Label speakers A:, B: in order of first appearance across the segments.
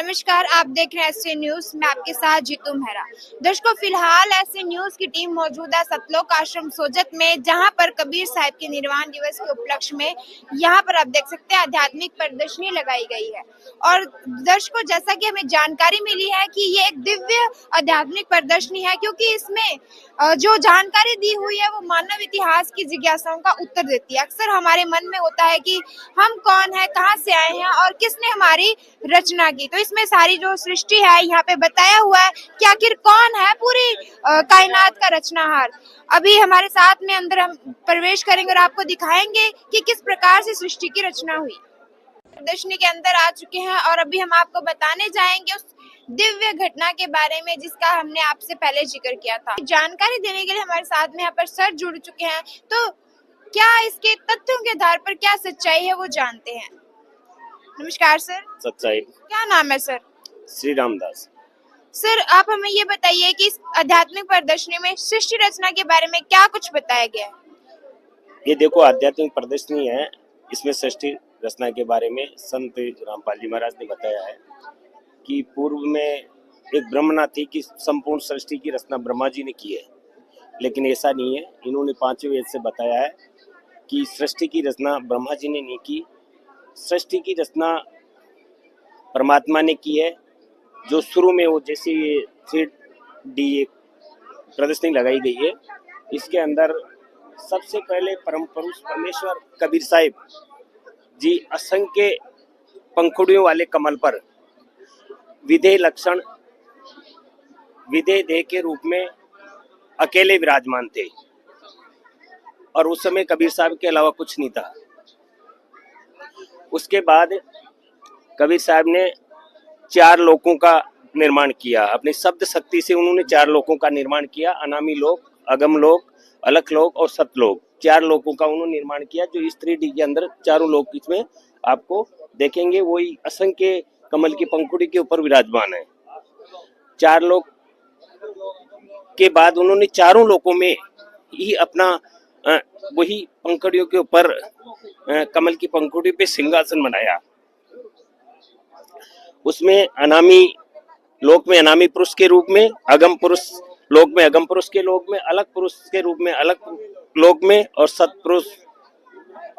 A: नमस्कार, आप देख रहे हैं एसए न्यूज। मैं आपके साथ जीतू मेहरा। दर्शकों, फिलहाल एसए न्यूज की टीम मौजूद है सतलोक आश्रम सोजत में, जहां पर कबीर साहिब के निर्वाण दिवस के उपलक्ष्य में यहां पर आप देख सकते हैं आध्यात्मिक प्रदर्शनी लगाई गई है। और दर्शकों, जैसा कि हमें जानकारी मिली है कि ये एक दिव्य आध्यात्मिक प्रदर्शनी है, क्योंकि इसमें जो जानकारी दी हुई है वो मानव इतिहास की जिज्ञासाओं का उत्तर देती है। अक्सर हमारे मन में होता है कि हम कौन है, कहाँ से आए हैं और किसने हमारी रचना की। तो इसमें सारी जो सृष्टि है यहाँ पे बताया हुआ है कि आखिर कौन है पूरी कायनात का रचनाहार। अभी हमारे साथ में अंदर हम प्रवेश करेंगे और आपको दिखाएंगे कि किस प्रकार से सृष्टि की रचना हुई। प्रदर्शनी के अंदर आ चुके हैं और अभी हम आपको बताने जाएंगे उस दिव्य घटना के बारे में जिसका हमने आपसे पहले जिक्र किया था। जानकारी देने के लिए हमारे साथ में यहाँ पर सर जुड़ चुके हैं, तो क्या इसके तथ्यों के आधार पर क्या सच्चाई है वो जानते हैं। नमस्कार सर।
B: सच्चाई
A: क्या नाम है सर?
B: श्री रामदास।
A: सर, आप हमें ये बताइए कि इस आध्यात्मिक प्रदर्शनी में सृष्टि रचना के बारे में क्या कुछ बताया गया है।
B: ये देखो आध्यात्मिक प्रदर्शनी है, इसमें सृष्टि रचना के बारे में संत रामपाल जी महाराज ने बताया है कि पूर्व में एक ब्रह्मणा थी कि संपूर्ण सृष्टि की रचना ब्रह्मा जी ने की है, लेकिन ऐसा नहीं है। इन्होंने पांचवें वेद से बताया है कि सृष्टि की रचना ब्रह्मा जी ने नहीं की, सृष्टि की रचना परमात्मा ने की है। जो शुरू में वो जैसे ये 3D एक प्रदर्शनी लगाई गई है, इसके अंदर सबसे पहले परम पुरुष परमेश्वर कबीर साहिब जी असंख्य पंखुड़ियों वाले कमल पर विधेय लक्षण विधेय देह के रूप में अकेले विराजमान थे, और उस समय कबीर साहब के अलावा कुछ नहीं था। उसके बाद कबीर साहब ने 4 लोकों का निर्माण किया। अपनी शब्द शक्ति से उन्होंने 4 लोकों का निर्माण किया। अनामी लोक, अगम लोक, अलख लोक और सतलोक, 4 लोकों का उन्होंने निर्माण किया। जो इस 3D के अंदर चारों लोक इसमें आपको देखेंगे, वही असंख्य कमल की पंखुड़ी के ऊपर विराजमान है। 4 लोक के बाद उन्होंने चारों लोकों में ही अपना वही पंखुड़ियों के ऊपर कमल की पंखुड़ी पे सिंहासन बनाया। उसमें अनामी लोक में अनामी पुरुष के रूप में, अगम पुरुष लोक में अगम पुरुष के लोक में, अलग पुरुष के रूप में अलग लोक में, और सतपुरुष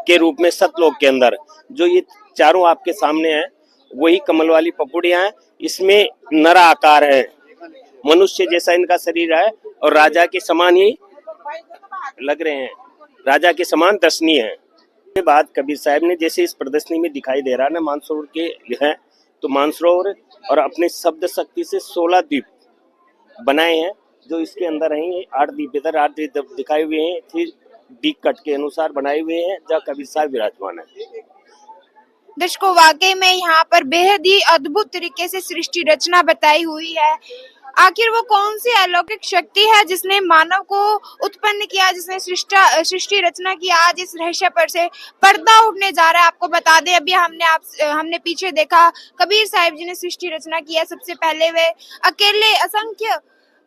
B: के रूप में सतलोक के अंदर। जो ये चारों आपके सामने हैं वही कमल वाली पपड़ियां हैं। इसमें नरा आकार है, मनुष्य जैसा इनका शरीर है और राजा के समान ही लग रहे हैं, राजा के समान दर्शनीय है। के बाद कबीर साहब ने, जैसे इस प्रदर्शनी में दिखाई दे रहा है ना, मानसरोवर के है, तो मानसरोवर और अपने शब्द शक्ति से 16 द्वीप बनाए हैं। जो इसके अंदर हैं 8 द्वीप, इधर 8 द्वीप दिखाए हुए हैं, 3D कट के अनुसार बनाए हुए हैं, जहाँ कबीर साहब विराजमान है।
A: दर्शकों, वाकई में यहाँ पर बेहद ही अद्भुत तरीके से सृष्टि रचना बताई हुई है। आखिर वो कौन सी अलौकिक शक्ति है जिसने मानव को उत्पन्न किया, जिसने सृष्टि रचना की। आज इस रहस्य पर से पर्दा उठने जा रहा है। आपको बता दें, अभी हमने पीछे देखा कबीर साहिब जी ने सृष्टि रचना किया। सबसे पहले वे अकेले असंख्य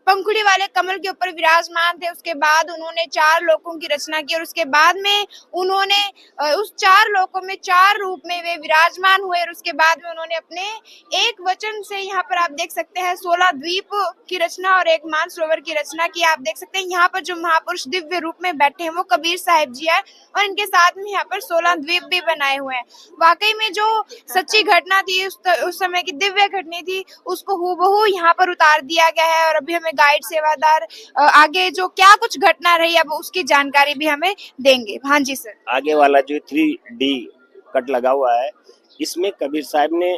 A: पंखुड़ी वाले कमल के ऊपर विराजमान थे। उसके बाद उन्होंने 4 लोकों की रचना की और उसके बाद में उन्होंने उस 4 लोकों में 4 रूप में वे विराजमान हुए। और उसके बाद में उन्होंने अपने एक वचन से, यहाँ पर आप देख सकते हैं, 16 द्वीप की रचना और एक मानसरोवर की रचना की। आप देख सकते हैं यहाँ पर जो महापुरुष दिव्य रूप में बैठे हैं वो कबीर साहिब जी है, और इनके साथ में यहाँ पर 16 द्वीप भी बनाए हुए हैं। वाकई में जो सच्ची घटना थी, उस समय की दिव्य घटना थी, उसको हूबहू यहाँ पर उतार दिया गया है। और अभी हमें गाइड सेवादार आगे जो क्या कुछ घटना रही अब उसकी जानकारी भी हमें देंगे। हाँ जी सर।
B: आगे वाला जो 3D कट लगा हुआ है, इसमें कबीर साहब ने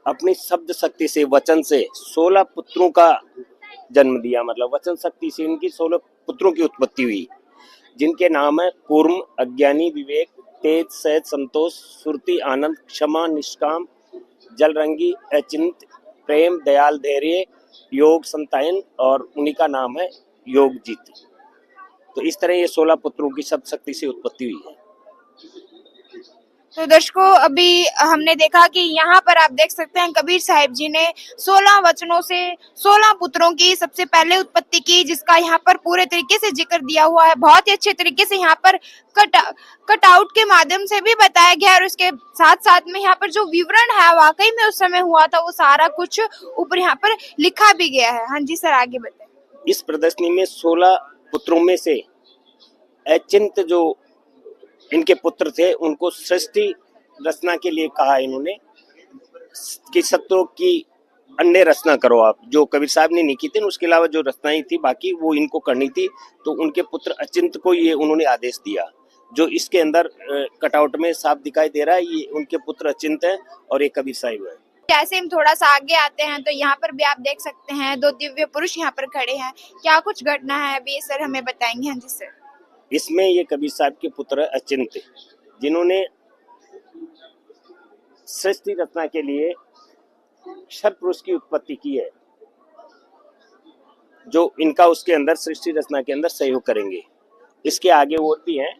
B: अपनी शब्द शक्ति से, वचन से 16 पुत्रों का जन्म दिया। मतलब वचन शक्ति से इनकी 16 पुत्रों की उत्पत्ति हुई, जिनके नाम है कूर्म, अज्ञानी, विवेक, तेज, सहज, संतोष, सुरति, आनंद, क्षमा, निष्काम, जलरंगी, अचिंत, प्रेम, दयाल, धैर्य, योग, संतायन, और उन्हीं का नाम है योगजीत। तो इस तरह ये 16 पुत्रों की शब्द शक्ति से उत्पत्ति हुई है।
A: तो दर्शकों अभी हमने देखा कि यहाँ पर आप देख सकते हैं कबीर साहिब जी ने 16 वचनों से 16 पुत्रों की सबसे पहले उत्पत्ति की, जिसका यहाँ पर पूरे तरीके से जिक्र दिया हुआ है। बहुत ही अच्छे तरीके से यहाँ पर कट आउट के माध्यम से भी बताया गया है और उसके साथ साथ में यहाँ पर जो विवरण है वाकई में उस समय हुआ था वो सारा कुछ ऊपर यहाँ पर लिखा भी गया है। हाँ जी सर, आगे बताएं।
B: इस प्रदर्शनी में 16 पुत्रों में से अचिंत जो इनके पुत्र थे उनको सृष्टि रचना के लिए कहा इन्होंने कि सत्रों की अन्य रचना करो आप, जो कबीर साहब ने नहीं की थी उसके अलावा जो रचनाएं थी बाकी वो इनको करनी थी। तो उनके पुत्र अचिंत को ये उन्होंने आदेश दिया, जो इसके अंदर कटआउट में साफ दिखाई दे रहा है। ये उनके पुत्र अचिंत है और एक कबीर साहिब है।
A: जैसे हम थोड़ा सा आगे आते हैं तो यहाँ पर भी आप देख सकते हैं दो दिव्य पुरुष यहाँ पर खड़े हैं। क्या कुछ घटना है अभी सर हमें बताएंगे? हाँ जी सर।
B: इसमें ये कबीर साहब के पुत्र अचिंत जिन्होंने सृष्टि रचना के लिए अक्षर पुरुष की उत्पत्ति की है, जो इनका उसके अंदर सृष्टि रचना के अंदर सहयोग करेंगे। इसके आगे और भी हैं।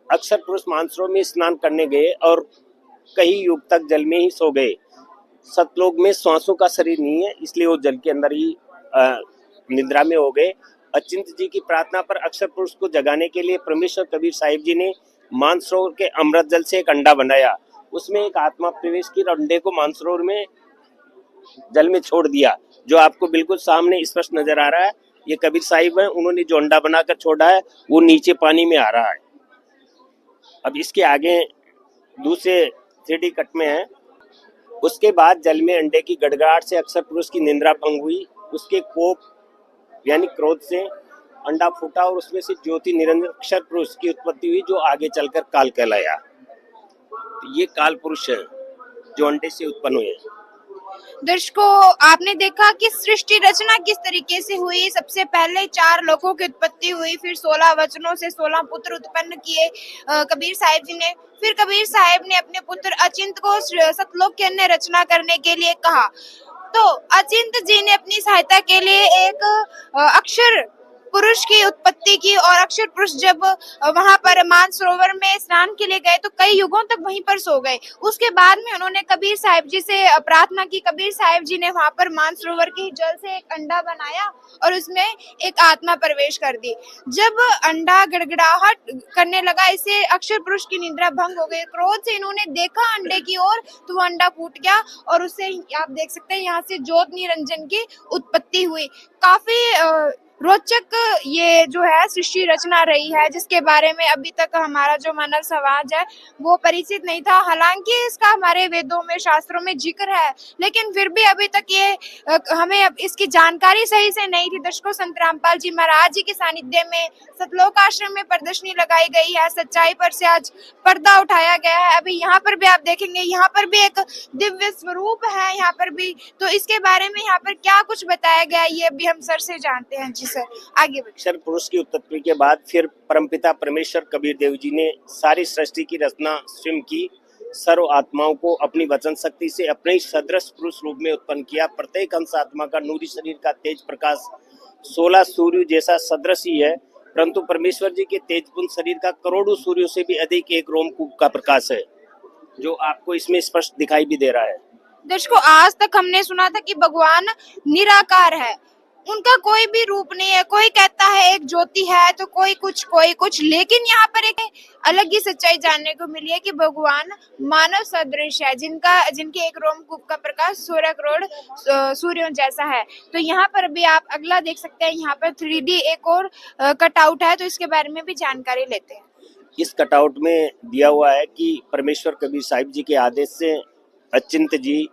B: अक्षर पुरुष मानसरोवर में स्नान करने गए और कई युग तक जल में ही सो गए। सतलोक में श्वासों का शरीर नहीं है, इसलिए वो जल के अंदर ही निद्रा में हो गए। अचिंत जी की प्रार्थना पर अक्षर पुरुष को जगाने के लिए परमेश्वर कबीर साहिब जी ने मानसरोवर के अमृत जल से एक अंडा बनाया, उसमें एक आत्मा प्रवेश की और अंडे को मानसरोवर में जल में छोड़ दिया, जो आपको बिल्कुल सामने स्पष्ट नजर आ रहा है। ये कबीर साहिब है, उन्होंने जो अंडा बनाकर छोड़ा है वो नीचे पानी में आ रहा है। अब इसके आगे दूसरे 3D कट में है। उसके बाद जल में अंडे की गड़गड़ाहट से अक्षर पुरुष की निंद्रा भंग हुई। उसके कोप यानी क्रोध से अंडा फूटा और उसमें से ज्योति निरंजन अक्षर पुरुष की उत्पत्ति हुई, जो आगे चलकर काल कहलाया। तो ये काल पुरुष है जो अंडे से उत्पन्न हुए।
A: दर्शकों आपने देखा कि सृष्टि रचना किस तरीके से हुई। सबसे पहले 4 लोगों की उत्पत्ति हुई, फिर 16 वचनों से 16 पुत्र उत्पन्न किए कबीर साहिब जी ने। फिर कबीर साहिब ने अपने पुत्र अचिंत को सतलोक की अन्य रचना करने के लिए कहा। तो अचिंत जी ने अपनी सहायता के लिए एक अक्षर पुरुष की उत्पत्ति की और अक्षर पुरुष जब वहां पर मानसरोवर में स्नान के लिए गए तो कई युगों तक वहीं पर सो गए। उसके बाद में उन्होंने कबीर साहिब जी से प्रार्थना की। कबीर साहिब जी ने वहां पर मानसरोवर के जल से एक अंडा बनाया और उसमें एक आत्मा प्रवेश कर दी। जब अंडा गड़गड़ाहट करने लगा, इससे अक्षर पुरुष की निद्रा भंग हो गई। क्रोध से इन्होंने देखा अंडे की ओर तो वो अंडा फूट गया और उससे आप देख सकते हैं यहाँ से ज्योत निरंजन की उत्पत्ति हुई। काफी रोचक ये जो है सृष्टि रचना रही है, जिसके बारे में अभी तक हमारा जो मानव समाज है वो परिचित नहीं था। हालांकि इसका हमारे वेदों में शास्त्रों में जिक्र है, लेकिन फिर भी अभी तक ये हमें अब इसकी जानकारी सही से नहीं थी। दर्शकों संत रामपाल जी महाराज जी के सानिध्य में सतलोक आश्रम में प्रदर्शनी लगाई गई है। सच्चाई पर से आज पर्दा उठाया गया है। अभी यहाँ पर भी आप देखेंगे, यहाँ पर भी एक दिव्य स्वरूप है यहाँ पर भी। तो इसके बारे में यहाँ पर क्या कुछ बताया गया है ये भी हम सर से जानते हैं। जी सर, आगे बढ़िए।
B: अक्षर पुरुष की उत्पत्ति के बाद फिर परमपिता परमेश्वर कबीर देव जी ने सारी सृष्टि की रचना स्वयं की। सर्व आत्माओं को अपनी वचन शक्ति से अपने ही सदृश पुरुष रूप में उत्पन्न किया। प्रत्येक अंश आत्मा का नूरी शरीर का तेज प्रकाश 16 सूर्य जैसा सदृश ही है, परंतु परमेश्वर जी के तेजपूर्ण शरीर का करोड़ों सूर्यों से भी अधिक एक रोमकूप का प्रकाश है, जो आपको इसमें स्पष्ट दिखाई भी दे रहा है।
A: दर्शकों आज तक हमने सुना था कि भगवान निराकार है, उनका कोई भी रूप नहीं है। कोई कहता है एक ज्योति है तो कोई कुछ, लेकिन यहाँ पर एक अलग ही सच्चाई जानने को मिली है कि भगवान मानव सदृश है, जिनके एक रोमकूप का प्रकाश 16 करोड़ सूर्यों जैसा है। तो यहाँ पर भी आप अगला देख सकते हैं, यहाँ पर 3D एक और कटआउट है, तो इसके बारे में भी जानकारी लेते हैं।
B: इस कटआउट में दिया हुआ है कि परमेश्वर कबीर साहिब जी के आदेश से अचिंत जी,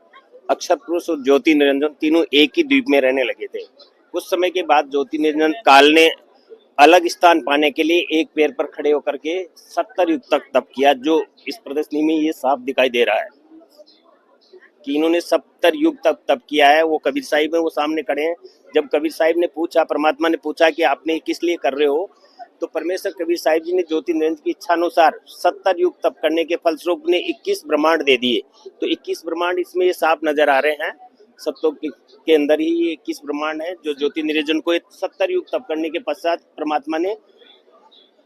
B: अक्षर पुरुष और ज्योति निरंजन तीनों एक ही द्वीप में रहने लगे थे। कुछ समय के बाद ज्योति निरंजन काल ने अलग स्थान पाने के लिए एक पैर पर खड़े होकर के 70 युग तक तप किया, जो इस प्रदर्शनी में ये साफ दिखाई दे रहा है कि इन्होंने 70 युग तक तप किया है। वो कबीर साहिब है, वो सामने खड़े हैं। जब कबीर साहिब ने पूछा, परमात्मा ने पूछा कि आपने किस लिए कर रहे हो, तो परमेश्वर कबीर साहिब जी ने ज्योति निरंजन की इच्छा अनुसार 70 युग तप करने के फलस्वरूप ने 21 ब्रह्मांड दे दिए। तो 21 ब्रह्मांड इसमें ये साफ नजर आ रहे हैं। सतलोक के अंदर ही ये 21 ब्रह्मांड है, जो ज्योति निरंजन को 70 युग तप करने के पश्चात परमात्मा ने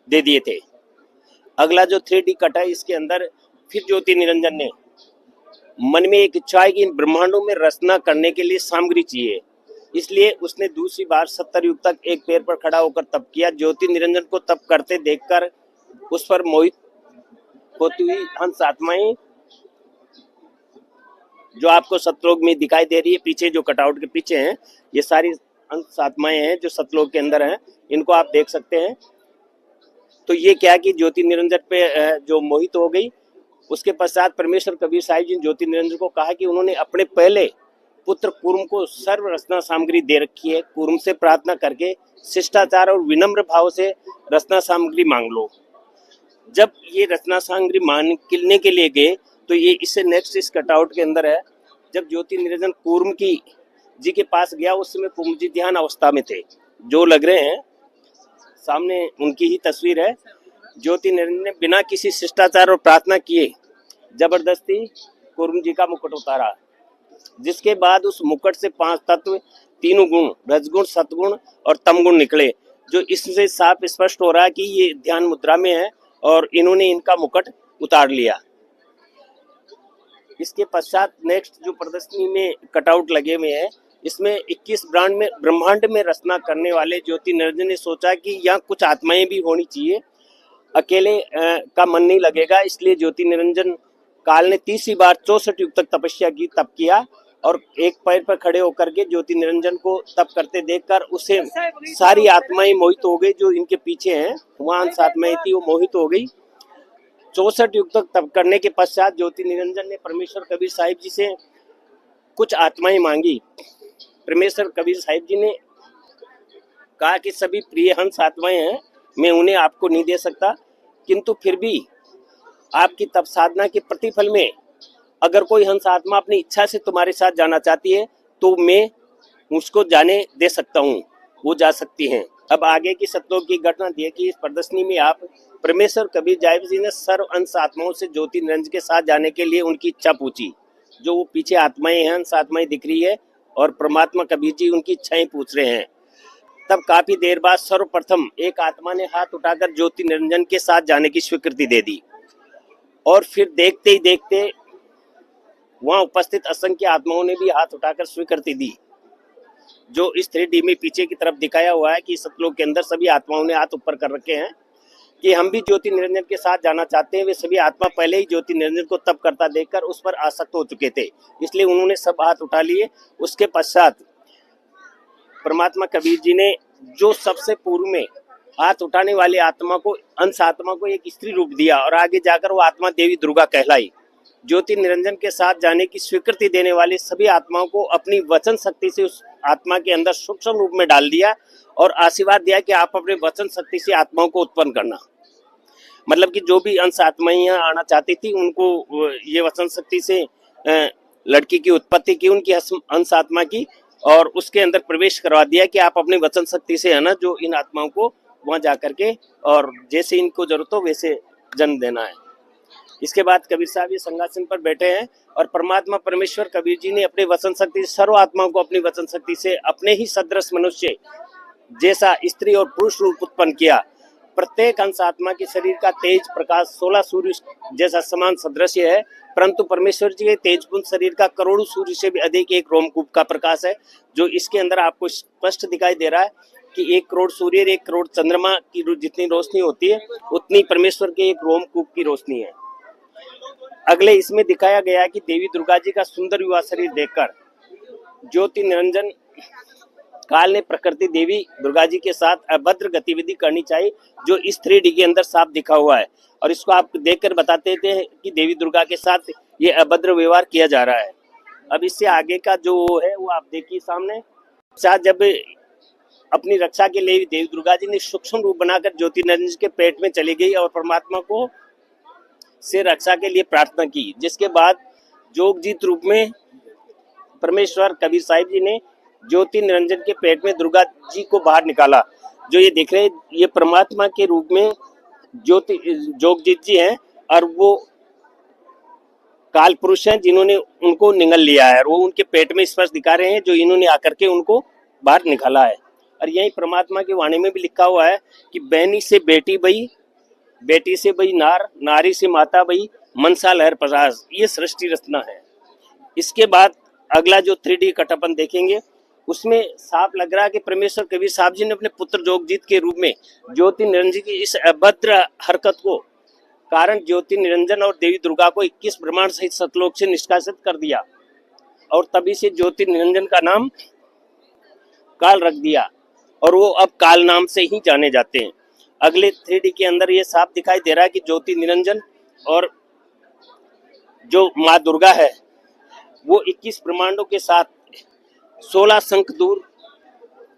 B: दे दिए थे। अगला जो 3D कट है, इसके अंदर फिर ज्योति निरंजन ने मन में एक इच्छा है कि इन ब्रह्मांडों में रचना करने के लिए सामग्री चाहिए, इसलिए उसने दूसरी बार 70 युग तक एक पैर पर खड़ा होकर तप किया। ज्योति निरंजन को तप करते देखकर उस पर मोहित होती हुई हंस आत्माएं, जो आपको सतलोक में दिखाई दे रही है, पीछे जो कटआउट के पीछे हैं, ये सारी हंस आत्माएं हैं जो सतलोक के अंदर हैं, इनको आप देख सकते हैं। तो ये क्या कि ज्योति निरंजन पे जो मोहित हो गई। उसके पश्चात परमेश्वर कबीर साहिब जी ने ज्योति निरंजन को कहा कि उन्होंने अपने पहले पुत्र कूर्म को सर्व रचना सामग्री दे रखी है, कूर्म से प्रार्थना करके शिष्टाचार और विनम्र भाव से रचना सामग्री मांग लो। जब ये रचना सामग्री मांगने के लिए गए तो ये इससे नेक्स्ट इस कटआउट के अंदर है, जब ज्योति निरंजन कूर्म की जी के पास गया उस समय कूर्म जी ध्यान अवस्था में थे, जो लग रहे हैं सामने उनकी ही तस्वीर है। ज्योति निरंजन ने बिना किसी शिष्टाचार और प्रार्थना किए जबरदस्ती कूर्म जी का मुकुट उतारा, जिसके बाद उस मुकुट से 5 तत्व, तीनों गुण, रजगुण, सतगुण और तमगुण निकले, जो इससे साफ स्पष्ट हो रहा है कि ये ध्यान मुद्रा में है और इन्होंने इनका मुकुट उतार लिया। इसके पश्चात नेक्स्ट जो प्रदर्शनी में कटआउट लगे हुए हैं, इसमें 21 ब्रह्मांड में रचना करने वाले ज्योति निरंजन ने सोचा कि यहाँ कुछ आत्माएं भी होनी चाहिए, अकेले का मन नहीं लगेगा, इसलिए ज्योति निरंजन काल ने तीसरी बार 64 युग तक तपस्या की, तप किया और एक पैर पर खड़े होकर के ज्योति निरंजन को तप करते देखकर उसे सारी आत्माएं मोहित हो गई, जो इनके पीछे हैं वहां आत्माएं थी वो मोहित हो गई। 64 युग तक तप करने के पश्चात ज्योति निरंजन ने परमेश्वर कबीर साहिब जी से कुछ आत्माएं मांगी। परमेश्वर कबीर साहिब जी ने कहा कि सभी प्रिय हंस आत्माएं हैं, मैं उन्हें आपको नहीं दे सकता, किंतु फिर भी आपकी तप साधना के प्रतिफल में अगर कोई हंस आत्मा अपनी इच्छा से तुम्हारे साथ जाना चाहती है तो मैं उसको जाने दे सकता हूँ, वो जा सकती हैं। अब आगे की सतलोक की घटना दी कि इस प्रदर्शनी में आप परमेश्वर कबीर साहिब जी ने सर्व हंस आत्माओं से ज्योति निरंजन के साथ जाने के लिए उनकी इच्छा पूछी। जो वो पीछे आत्माएं हैं, हंस आत्माएं दिख रही है और परमात्मा कबीर जी उनकी इच्छाएं पूछ रहे हैं। तब काफी देर बाद सर्वप्रथम एक आत्मा ने हाथ उठाकर ज्योति निरंजन के साथ जाने की स्वीकृति दे दी और फिर देखते ही देखते वहां उपस्थित असंख्य आत्माओं ने भी हाथ उठाकर स्वीकृति दी। जो इस 3D में पीछे की तरफ दिखाया हुआ है कि सतलोक के अंदर सभी आत्माओं ने हाथ ऊपर कर रखे हैं कि हम भी ज्योति निरंजन के साथ जाना चाहते हैं। वे सभी आत्मा पहले ही ज्योति निरंजन को तप करता देखकर उस पर आसक्त हो चुके थे, इसलिए उन्होंने सब हाथ उठा लिए। उसके पश्चात परमात्मा कबीर जी ने जो सबसे पूर्व में हाथ उठाने वाली आत्मा को, अंश आत्मा को एक स्त्री रूप दिया और आगे जाकर वो आत्मा देवी दुर्गा कहलाई। ज्योति निरंजन के साथ जाने की स्वीकृति देने वाली सभी आत्माओं को अपनी वचन शक्ति से उस आत्मा के अंदर सूक्ष्म रूप में डाल दिया और आशीर्वाद दिया कि आप अपने वचन शक्ति से आत्माओं को उत्पन्न करना। मतलब कि जो भी अंश आत्माएं यहाँ आना चाहती थी उनको ये वचन शक्ति से लड़की की उत्पत्ति की, उनकी अंश आत्मा की, और उसके अंदर प्रवेश करवा दिया कि आप अपने वचन शक्ति से है ना जो इन आत्माओं को वहां जाकर के और जैसे इनको जरूरत हो वैसे जन्म देना है। इसके बाद कबीर साहब ये संगासन पर बैठे हैं और परमात्मा परमेश्वर कबीर जी ने अपने वचन शक्ति से सर्व आत्माओं को अपनी वचन शक्ति से अपने ही सदृश मनुष्य जैसा स्त्री और पुरुष रूप उत्पन्न किया। प्रत्येक अंश आत्मा के शरीर का तेज प्रकाश 16 सूर्य जैसा समान सदृश्य है, परंतु परमेश्वर जी के तेजपुंज शरीर का करोड़ों सूर्य से भी अधिक एक रोमकूप का प्रकाश है, जो इसके अंदर आपको स्पष्ट दिखाई दे रहा है कि 1 करोड़ सूर्य 1 करोड़ चंद्रमा की जितनी रोशनी होती है उतनी परमेश्वर के एक रोमकूप की रोशनी है। अगले इसमें दिखाया गया है कि देवी दुर्गा जी का सुंदर युवा शरीर देखकर ज्योति निरंजन काल ने प्रकृति देवी दुर्गा जी के साथ अभद्र गतिविधि करनी चाहिए, जो इस 3D के अंदर साफ दिखा हुआ है, और इसको आप देखकर बताते थे कि देवी दुर्गा के साथ ये अभद्र व्यवहार किया जा रहा है। अब इससे आगे का जो है वो आप देखिए सामने। जब अपनी रक्षा के लिए देवी दुर्गा जी ने सूक्ष्म रूप बनाकर ज्योति निरंजन के पेट में चली गई और परमात्मा को से रक्षा के लिए प्रार्थना की, जिसके बाद जोगजीत रूप में परमेश्वर कबीर साहिब जी ने ज्योति निरंजन के पेट में दुर्गा जी को बाहर निकाला। जो ये देख रहे हैं ये परमात्मा के रूप में ज्योति जोगजीत जी हैं और वो काल पुरुष हैं जिन्होंने उनको निगल लिया है और वो उनके पेट में स्पर्श दिखा रहे हैं, जो इन्होंने आकर के उनको बाहर निकाला है। और यही परमात्मा की वाणी में भी लिखा हुआ है कि बहनी से बेटी बई, बेटी से बई नार, नारी से माता बई, मनसा लहर प्रसाद, ये सृष्टि रचना है। इसके बाद अगला जो 3D कट अपन देखेंगे उसमें साफ लग रहा है कि परमेश्वर कबीर साहब जी ने अपने पुत्र जोगजीत के रूप में ज्योति निरंजन की इस अभद्र हरकत को कारण ज्योति निरंजन और देवी दुर्गा को 21 ब्रह्मांड सहित सतलोक से निष्कासित कर दिया और तभी से ज्योति निरंजन का नाम काल रख दिया और वो अब काल नाम से ही जाने जाते हैं। अगले 3D के अंदर ये साफ दिखाई दे रहा है कि ज्योति निरंजन और जो माँ दुर्गा है वो 21 ब्रह्मांडों के साथ 16 संख दूर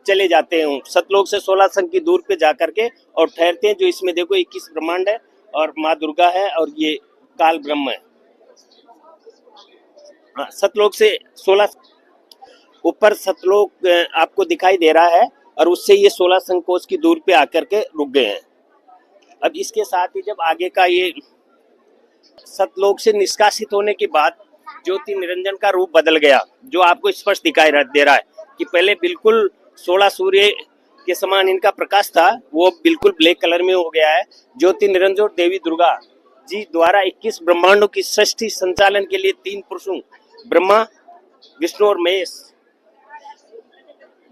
B: चले जाते हैं, सतलोक से 16 संख की दूर पे जाकर के और ठहरते हैं। जो इसमें देखो 21 ब्रह्मांड है और माँ दुर्गा है और ये काल ब्रह्म है। सतलोक से 16 ऊपर सतलोक आपको दिखाई दे रहा है और उससे ये 16 संकोच की दूर पे आकर के रुक गए हैं। अब इसके साथ ही जब आगे का ये सतलोक से निष्कासित होने के बाद ज्योति निरंजन का रूप बदल गया, जो आपको स्पष्ट दिखाई दे रहा है कि पहले बिल्कुल 16 सूर्य के समान इनका प्रकाश था, वो बिल्कुल ब्लैक कलर में हो गया है। ज्योति निरंजन और देवी दुर्गा जी द्वारा 21 ब्रह्मांडों की सृष्टि संचालन के लिए 3 पुरुषों ब्रह्मा विष्णु और महेश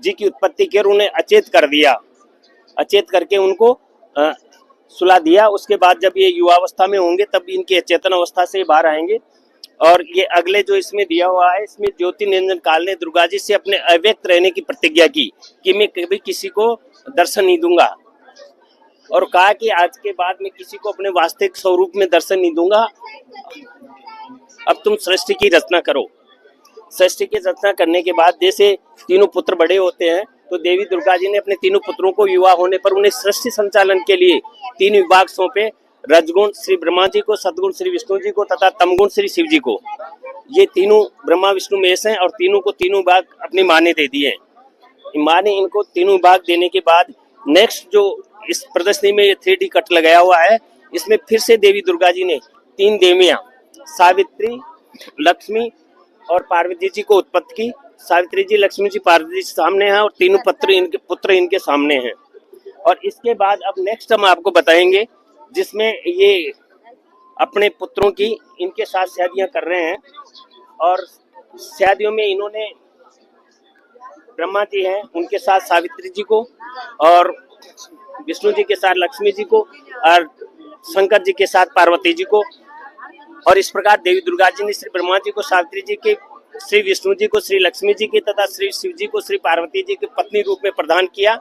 B: जी की उत्पत्ति की और उन्हें अचेत कर दिया, अचेत करके उनको सुला दिया। उसके बाद जब ये युवावस्था में होंगे तब इनकी चेतन अवस्था से बाहर आएंगे। और ये अगले जो इसमें दिया हुआ है, इसमें ज्योति निरंजन काल ने दुर्गा जी से अपने अव्यक्त रहने की प्रतिज्ञा की कि मैं कभी किसी को दर्शन नहीं दूंगा और कहा कि आज के बाद मैं किसी को अपने वास्तविक स्वरूप में दर्शन नहीं दूंगा। अब तुम सृष्टि की रचना करो। सृष्टि की रचना करने के बाद जैसे तीनों पुत्र बड़े होते हैं तो देवी दुर्गा जी ने अपने तीनों पुत्रों को विवाह होने पर उन्हें सृष्टि संचालन के लिए 3 विभाग सौंपे, रजगुण श्री ब्रह्मा जी को, सदगुण श्री विष्णु जी को तथा तमगुण श्री शिव जी को। ये तीनों ब्रह्मा विष्णु महेश हैं और तीनों को तीनों विभाग अपनी माँ ने दे दिए। माँ ने इनको तीनों विभाग देने के बाद नेक्स्ट जो इस प्रदर्शनी में 3D कट लगाया हुआ है, इसमें फिर से देवी दुर्गा जी ने 3 देवियां सावित्री, लक्ष्मी और पार्वती जी को उत्पत्ति की। सावित्री जी, लक्ष्मी जी, पार्वती जी सामने हैं और तीनों पुत्र इनके सामने हैं। और इसके बाद अब नेक्स्ट हम आपको बताएंगे जिसमें ये अपने पुत्रों की इनके साथ शादियां कर रहे हैं और शादियों में इन्होंने ब्रह्मा जी हैं उनके साथ सावित्री जी को और विष्णु जी के साथ लक्ष्मी जी को और शंकर जी के साथ पार्वती जी को। और इस प्रकार देवी दुर्गा जी ने श्री ब्रह्मा जी को सावित्री जी के, श्री विष्णु जी को श्री लक्ष्मी जी के तथा श्री शिव जी को श्री पार्वती जी के पत्नी रूप में प्रदान किया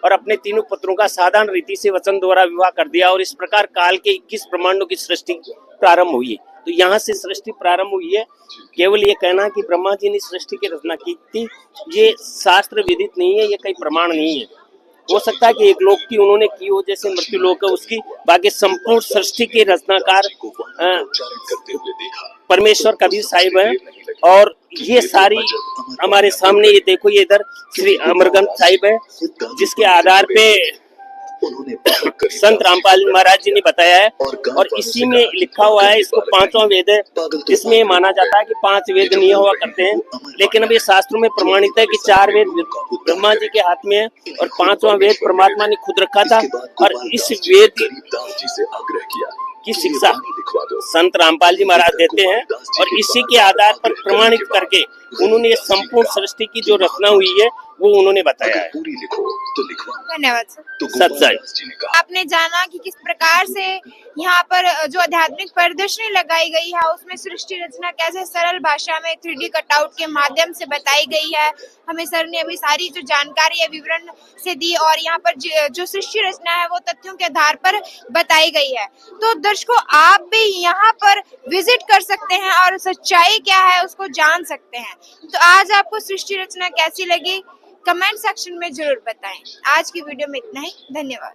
B: और अपने तीनों पुत्रों का साधारण रीति से वचन द्वारा विवाह कर दिया और इस प्रकार काल के 21 ब्रह्मांडों की सृष्टि प्रारंभ हुई। तो यहाँ से सृष्टि प्रारंभ हुई है। केवल ये कहना कि ब्रह्मा जी ने सृष्टि की रचना की थी, ये शास्त्र विदित नहीं है, ये कई प्रमाण नहीं है। हो सकता है कि एक लोक की उन्होंने की हो जैसे मृत्यु लोक है उसकी, बाकी संपूर्ण सृष्टि के रचनाकार परमेश्वर कबीर साहिब हैं। और ये सारी हमारे सामने ये देखो, ये इधर श्री अमरगंज साहिब है जिसके आधार पे संत रामपाल महाराज जी ने बताया है और इसी में लिखा हुआ है। इसको 5वां वेद है, इसमें माना जाता है कि 5 वेद नहीं हुआ करते हैं, लेकिन अब ये शास्त्रों में प्रमाणित है कि 4 वेद ब्रह्मा जी के हाथ में है और 5वां वेद परमात्मा ने खुद रखा था। और इस वेद की शिक्षा संत रामपाल जी महाराज देते हैं और इसी के आधार पर प्रमाणित करके उन्होंने संपूर्ण सृष्टि की जो रचना हुई है वो उन्होंने बताया है।
A: धन्यवाद
B: सत्संग
A: आपने जाना कि किस प्रकार से यहाँ पर जो आध्यात्मिक प्रदर्शनी लगाई गई है उसमें सृष्टि रचना कैसे सरल भाषा में 3D कटआउट के माध्यम से बताई गई है। हमें सर ने अभी सारी जो जानकारी है विवरण से दी और यहाँ पर जो सृष्टि रचना है वो तथ्यों के आधार पर बताई गई है। तो दर्शकों, आप भी यहाँ पर विजिट कर सकते हैं और सच्चाई क्या है उसको जान सकते हैं। तो आज आपको सृष्टि रचना कैसी लगी कमेंट सेक्शन में जरूर बताएं। आज की वीडियो में इतना ही, धन्यवाद।